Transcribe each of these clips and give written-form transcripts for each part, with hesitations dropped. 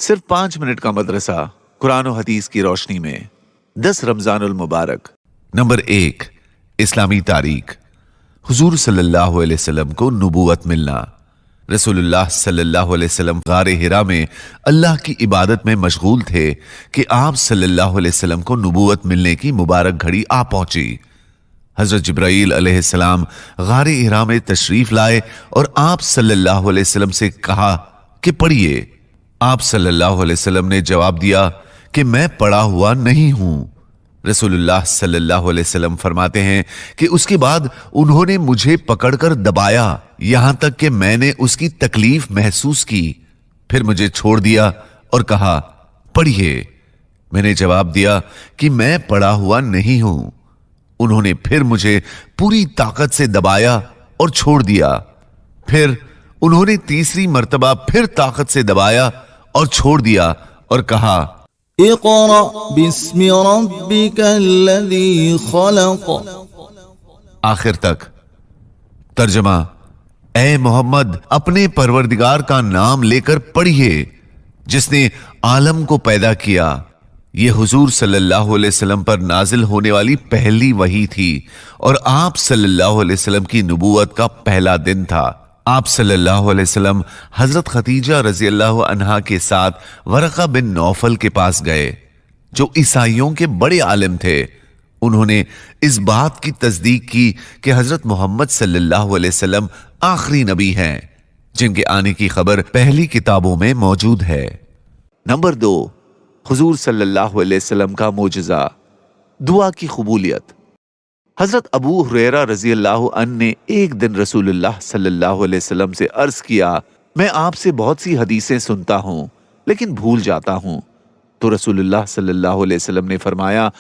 सिर्फ 5 मिनट का मदरसा कुरान और हदीस की रोशनी में 10 रमजानुल मुबारक। नंबर 1, इस्लामी तारीख। हुजूर सल्लल्लाहु अलैहि वसल्लम को नबूवत मिलना। रसूलुल्लाह सल्लल्लाहु अलैहि वसल्लम गारे हिरा में अल्लाह की इबादत में मशगूल थे कि आप सल्लल्लाहु अलैहि वसल्लम को नबूवत मिलने की मुबारक घड़ी आ पहुंची। हजरत जिब्राईल अलैहिस्सलाम गारे हिरा में तशरीफ लाए और आप सल्लल्लाहु अलैहि वसल्लम से कहा कि पढ़िए। आप सल्लल्लाहु अलैहि वसल्लम ने जवाब दिया कि मैं पढ़ा हुआ नहीं हूं। रसूलुल्लाह सल्लल्लाहु अलैहि वसल्लम फरमाते हैं कि उसके बाद उन्होंने मुझे पकड़कर दबाया यहां तक कि मैंने उसकी तकलीफ महसूस की, फिर मुझे छोड़ दिया और कहा पढ़िए। मैंने जवाब दिया कि मैं पढ़ा हुआ नहीं हूं। उन्होंने फिर मुझे पूरी ताकत से दबाया और छोड़ दिया। फिर उन्होंने तीसरी मर्तबा फिर ताकत से दबाया और छोड़ दिया और कहा इक़रा बिस्मि रब्बिकल्लज़ी खलक़। आखिर तक। तर्जमा, ए मोहम्मद अपने परवरदिगार का नाम लेकर पढ़िए जिसने आलम को पैदा किया। यह हुजूर सल्लल्लाहु अलैहि वसल्लम पर नाजिल होने वाली पहली वही थी और आप सल्लल्लाहु अलैहि वसल्लम की नबूवत का पहला दिन था। आप सल्लल्लाहु अलैहि वसल्लम हजरत खदीजा रजी अल्लाह अन्हा के साथ वरका बिन नौफल के पास गए जो ईसाइयों के बड़े आलिम थे। उन्होंने इस बात की तस्दीक की कि हजरत मोहम्मद सल्लल्लाहु अलैहि वसल्लम आखिरी नबी हैं जिनके आने की खबर पहली किताबों में मौजूद है। नंबर 2, हुजूर सल्लल्लाहु अलैहि वसल्लम का मोजज़ा, दुआ की कबूलियत। हजरत अबू हुरैरा रजी अल्लाह अन्हु ने एक दिन रसूलुल्लाह सल्लल्लाहु अलैहि वसल्लम से अर्ज किया, मैं आपसे बहुत सी हदीसें सुनता हूं लेकिन भूल जाता हूं। तो रसूलुल्लाह सल्लल्लाहु अलैहि वसल्लम ने फरमाया,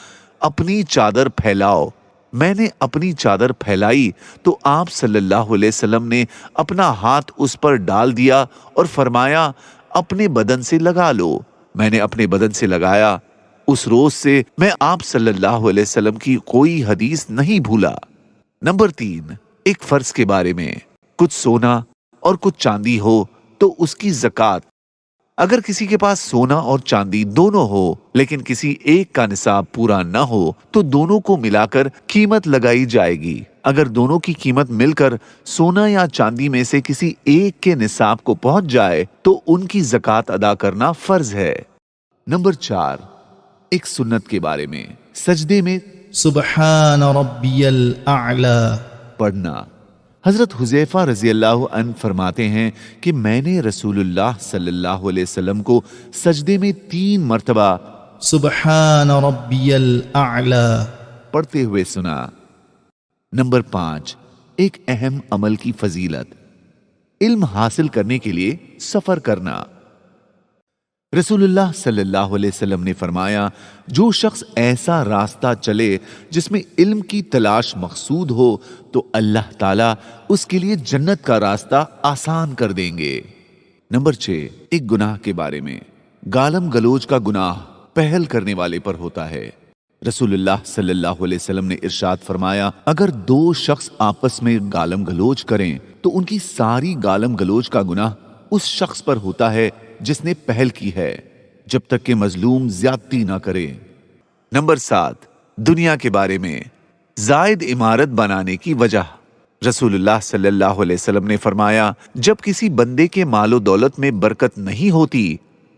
अपनी चादर फैलाओ। मैंने अपनी चादर फैलाई तो आप सल्लल्लाहु अलैहि वसल्लम ने अपना हाथ उस पर डाल दिया और फरमाया, अपने बदन से लगा लो। मैंने अपने बदन से लगाया। उस रोज से मैं आप सल्लल्लाहु अलैहि वसल्लम की कोई हदीस नहीं भूला। नंबर 3, एक फर्ज के बारे में। कुछ सोना और कुछ चांदी हो तो उसकी ज़कात। अगर किसी के पास सोना और चांदी दोनों हो लेकिन किसी एक का निसाब पूरा न हो तो दोनों को मिलाकर कीमत लगाई जाएगी। अगर दोनों की कीमत मिलकर सोना या चांदी में से किसी एक के निसाब को पहुंच जाए तो उनकी ज़कात अदा करना फर्ज है। नंबर 4, एक सुन्नत के बारे में। सजदे में सुब्हान रब्बियल आला पढ़ना। हजरत हुज़ैफा रजी अल्लाह अन्हु फरमाते हैं कि मैंने रसूलुल्लाह सल्लल्लाहु अलैहि वसल्लम को सजदे में 3 मर्तबा सुब्हान रब्बियल आला पढ़ते हुए सुना। नंबर 5, एक अहम अमल की फजीलत। इल्म हासिल करने के लिए सफर करना। रसूलुल्लाह सल्लल्लाहु अलैहि वसल्लम ने फरमाया, जो शख्स ऐसा रास्ता चले जिसमें इल्म की तलाश मकसूद हो तो अल्लाह ताला उसके लिए जन्नत का रास्ता आसान कर देंगे। नंबर 6, एक गुनाह के बारे में। गालम गलोच का गुनाह पहल करने वाले पर होता है। रसूलुल्लाह सल्लल्लाहु अलैहि वसल्लम ने इरशाद फरमाया, अगर 2 शख्स आपस में गालम गलोच करें तो उनकी सारी गालम गलोच का गुनाह उस शख्स पर होता है जिसने पहल की है, जब तक कि मजलूम ज्यादती ना करे। नंबर 7, दुनिया के बारे में। जायद इमारत बनाने की वजह। रसूलुल्लाह सल्लल्लाहु अलैहि वसल्लम ने फरमाया, जब किसी बंदे के मालो दौलत में बरकत नहीं होती,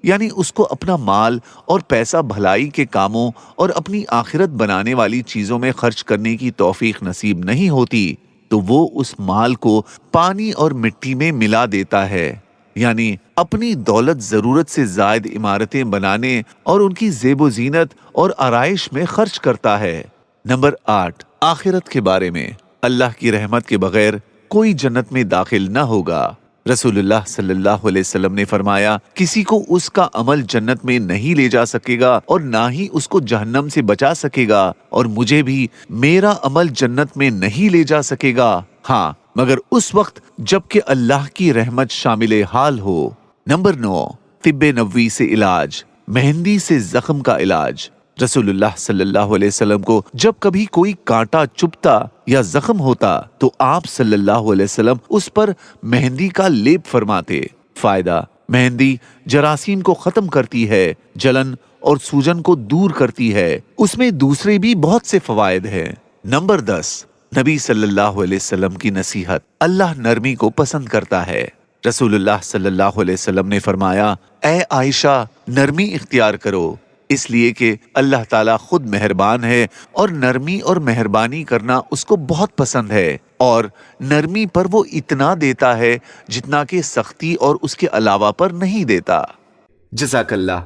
यानी उसको अपना माल और पैसा भलाई के कामों और अपनी आखिरत बनाने वाली चीजों में खर्च करने की तौफीक नसीब नहीं होती, तो वो उस माल को पानी और मिट्टी में मिला देता है, यानी अपनी दौलत जरूरत से जायद इमारतें बनाने और उनकी ज़ेबो ज़ीनत और आराइश में खर्च करता है। नंबर 8, आखिरत के बारे में। अल्लाह की रहमत के बगैर कोई जन्नत में दाखिल न होगा। रसूलुल्लाह सल्लल्लाहु अलैहि वसल्लम ने फरमाया, किसी को उसका अमल जन्नत में नहीं ले जा सकेगा और ना ही उसको जहन्नम से बचा सकेगा, और मुझे भी मेरा अमल जन्नत में नहीं ले जा सकेगा, हाँ मगर उस वक्त जबकि अल्लाह की रहमत शामिल हाल हो। नंबर 9, तिब्बे नबवी से इलाज। मेहंदी से जख्म का इलाज। रसूलुल्लाह सल्लल्लाहु अलैहि वसल्लम को जब कभी कोई कांटा चुभता या जख्म होता तो आप सल्लल्लाहु अलैहि वसल्लम उस पर मेहंदी का लेप फरमाते। फायदा, مہندی جراثیم کو ختم کرتی ہے، جلن اور سوجن کو دور کرتی ہے، اس میں دوسرے بھی بہت سے فوائد ہیں۔ نمبر 10، نبی صلی اللہ علیہ وسلم کی نصیحت۔ اللہ نرمی کو پسند کرتا ہے۔ رسول اللہ صلی اللہ علیہ وسلم نے فرمایا، اے عائشہ نرمی اختیار کرو، اس لیے کہ اللہ تعالیٰ خود مہربان ہے اور نرمی اور مہربانی کرنا اس کو بہت پسند ہے، اور نرمی پر وہ اتنا دیتا ہے جتنا کہ سختی اور اس کے علاوہ پر نہیں دیتا۔ جزاک اللہ۔